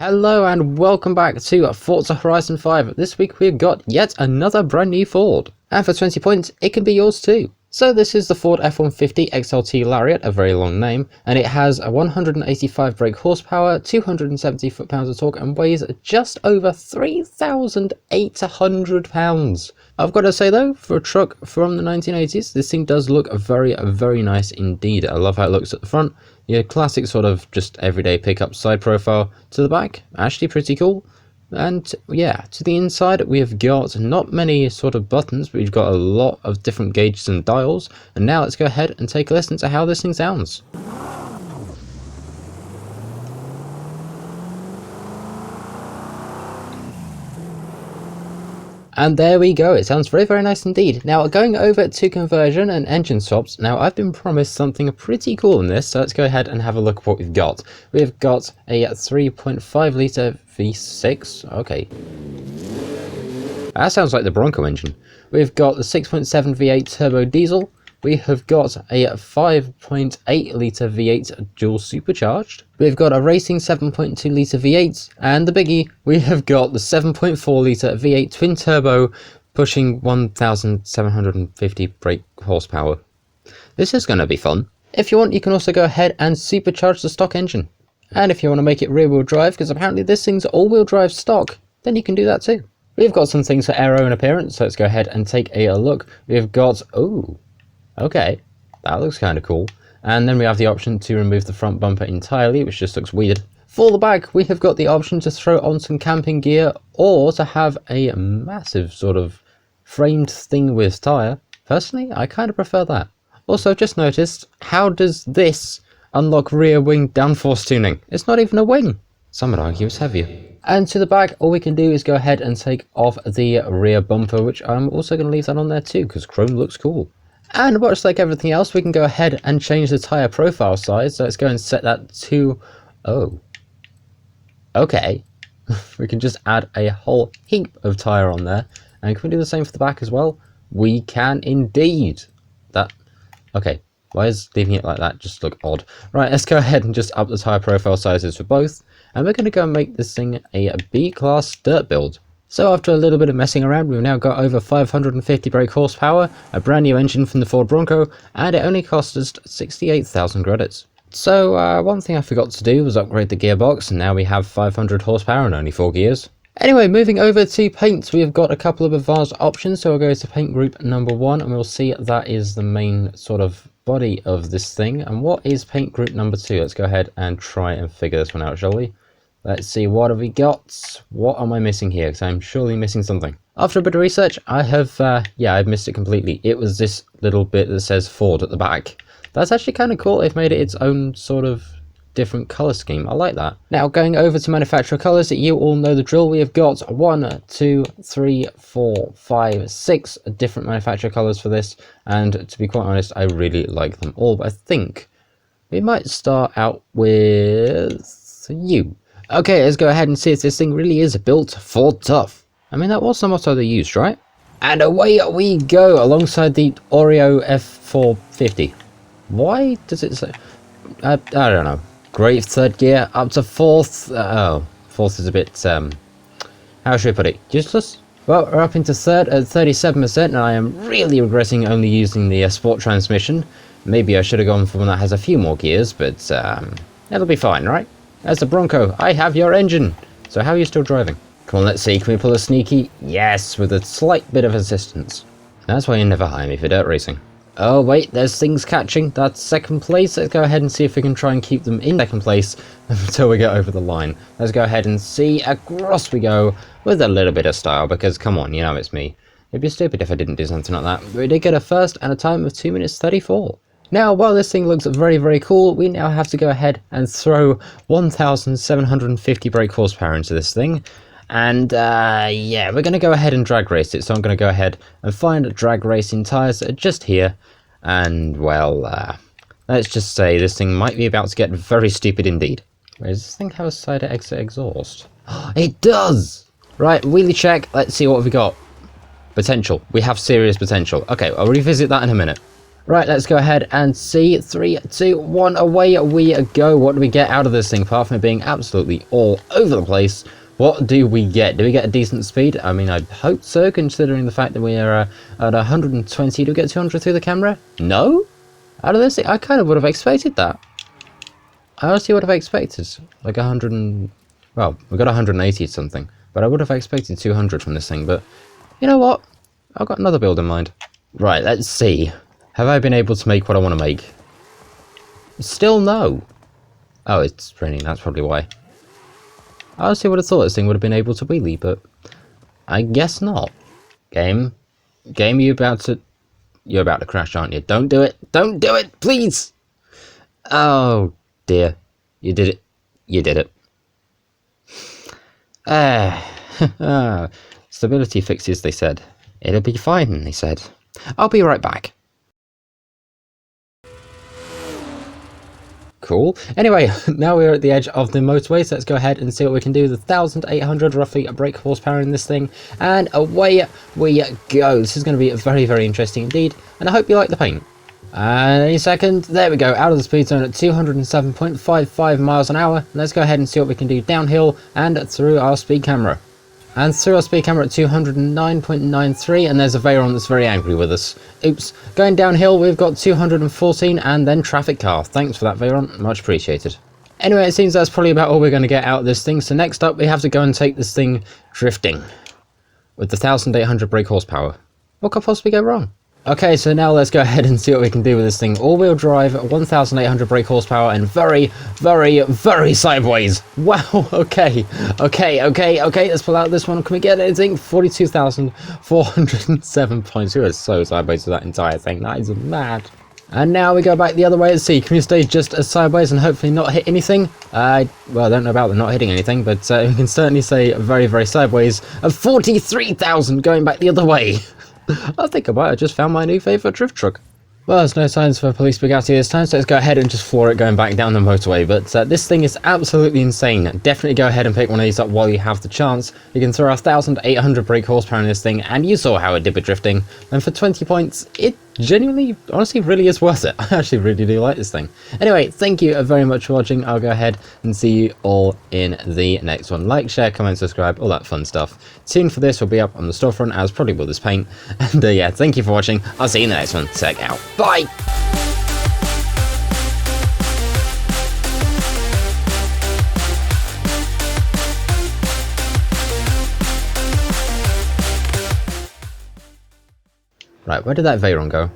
Hello and welcome back to Forza Horizon 5. This week we've got yet another brand new Ford. And for 20 points, it can be yours too. So this is the Ford F-150 XLT Lariat, a very long name, and it has a 185 brake horsepower, 270 foot-pounds of torque, and weighs just over 3,800 pounds. I've got to say though, for a truck from the 1980s, this thing does look very, very nice indeed. I love how it looks at the front. Your classic sort of just everyday pickup side profile to the back, actually pretty cool. And yeah, to the inside we have got not many sort of buttons, but we've got a lot of different gauges and dials. And now let's go ahead and take a listen to how this thing sounds. And there we go, it sounds very, very nice indeed. Now going over to conversion and engine swaps, now I've been promised something pretty cool in this, so let's go ahead and have a look at what we've got. We've got a 3.5 litre V6, okay. That sounds like the Bronco engine. We've got the 6.7 V8 turbo diesel. We have got a 5.8 litre V8 dual supercharged. We've got a racing 7.2 litre V8, and the biggie, we have got the 7.4 litre V8 twin turbo pushing 1,750 brake horsepower. This is going to be fun. If you want, you can also go ahead and supercharge the stock engine. And if you want to make it rear wheel drive, because apparently this thing's all wheel drive stock, then you can do that too. We've got some things for aero and appearance, so let's go ahead and take a look. We've got, ooh. Okay, that looks kind of cool. And then we have the option to remove the front bumper entirely, which just looks weird. For the back, we have got the option to throw on some camping gear or to have a massive sort of framed thing with tyre. Personally, I kind of prefer that. Also, I've just noticed, how does this unlock rear wing downforce tuning? It's not even a wing. Some would argue it's heavier. And to the back, all we can do is go ahead and take off the rear bumper, which I'm also going to leave that on there too, because chrome looks cool. And much like everything else, we can go ahead and change the tyre profile size. So let's go and set that to, oh, okay. We can just add a whole heap of tyre on there. And can we do the same for the back as well? We can indeed. That, okay, why is leaving it like that just look odd? Right, let's go ahead and just up the tyre profile sizes for both. And we're going to go and make this thing a B-class dirt build. So after a little bit of messing around, we've now got over 550 brake horsepower, a brand new engine from the Ford Bronco, and it only cost us 68,000 credits. So one thing I forgot to do was upgrade the gearbox, and now we have 500 horsepower and only 4 gears. Anyway, moving over to paints, we've got a couple of advanced options, so we'll go to paint group number 1, and we'll see that is the main sort of body of this thing. And what is paint group number 2? Let's go ahead and try and figure this one out, shall we? Let's see, what have we got? What am I missing here? Because I'm surely missing something. After a bit of research, I have, I've missed it completely. It was this little bit that says Ford at the back. That's actually kind of cool. They've made it its own sort of different colour scheme. I like that. Now, going over to manufacturer colours, you all know the drill. We have got 1, 2, 3, 4, 5, 6 different manufacturer colours for this. And to be quite honest, I really like them all. But I think we might start out with you. Okay, let's go ahead and see if this thing really is built for tough. I mean, that was the motto they used, right? And away we go alongside the Oreo F-150. Why does it say... I don't know. Great third gear up to fourth. Fourth is a bit, how should I put it? Useless? Well, we're up into third at 37%, and I am really regretting only using the sport transmission. Maybe I should have gone for one that has a few more gears, but it'll be fine, right? As the Bronco, I have your engine. So how are you still driving? Come on, let's see. Can we pull a sneaky? Yes, with a slight bit of assistance. That's why you never hire me for dirt racing. Oh, wait, there's things catching. That's second place. Let's go ahead and see if we can try and keep them in second place until we get over the line. Let's go ahead and see. Across we go with a little bit of style because, come on, you know it's me. It'd be stupid if I didn't do something like that. But we did get a first and a time of 2 minutes 34. Now, while this thing looks very, very cool, we now have to go ahead and throw 1,750 brake horsepower into this thing. And, yeah, we're going to go ahead and drag race it. So I'm going to go ahead and find drag racing tyres that are just here. And, well, let's just say this thing might be about to get very stupid indeed. Wait, does this thing have a side exit exhaust? It does! Right, wheelie check. Let's see what we got. Potential. We have serious potential. Okay, I'll revisit that in a minute. Right, let's go ahead and see. 3, 2, 1, away we go. What do we get out of this thing, apart from it being absolutely all over the place? What do we get? Do we get a decent speed? I mean, I hope so, considering the fact that we are at 120. Do we get 200 through the camera? No? Out of this thing? I kind of would have expected that. I honestly would have expected, like 100 and... Well, we got 180 something, but I would have expected 200 from this thing, but... You know what? I've got another build in mind. Right, let's see. Have I been able to make what I want to make? Still no. Oh, it's raining, that's probably why. I honestly would have thought this thing would have been able to wheelie, but I guess not. Game, you're about to crash, aren't you? Don't do it. Don't do it, please. Oh dear, you did it. You did it. Stability fixes, they said. It'll be fine, they said. I'll be right back. Cool. Anyway, now we're at the edge of the motorway, so let's go ahead and see what we can do. The 1,800 roughly brake horsepower in this thing, and away we go. This is going to be very, very interesting indeed, and I hope you like the paint. And any second, there we go, out of the speed zone at 207.55 miles an hour. Let's go ahead and see what we can do downhill and through our speed camera. And through our speed camera at 209.93, and there's a Veyron that's very angry with us. Oops. Going downhill, we've got 214, and then traffic car. Thanks for that, Veyron. Much appreciated. Anyway, it seems that's probably about all we're going to get out of this thing. So next up, we have to go and take this thing drifting with the 1,800 brake horsepower. What could possibly go wrong? Okay, so now let's go ahead and see what we can do with this thing. All-wheel drive, 1,800 brake horsepower, and very, very, very sideways. Wow, okay. Let's pull out this one. Can we get anything? 42,407 points. We are so sideways with that entire thing. That is mad. And now we go back the other way. Let's see. Can we stay just as sideways and hopefully not hit anything? Well, I don't know about the not hitting anything, but we can certainly say very, very sideways. Of 43,000 going back the other way. I think I might have just found my new favourite drift truck. Well, there's no signs for Police Bugatti this time, so let's go ahead and just floor it going back down the motorway. But this thing is absolutely insane. Definitely go ahead and pick one of these up while you have the chance. You can throw 1,800 brake horsepower in this thing, and you saw how it did with drifting. And for 20 points, it genuinely, honestly, really is worth it. I actually really do like this thing. Anyway, thank you very much for watching. I'll go ahead and see you all in the next one. Like, share, comment, subscribe, all that fun stuff. Tune for this will be up on the storefront, as probably will this paint. And yeah, thank you for watching. I'll see you in the next one. Check out. Bye! Right, where did that Veyron go?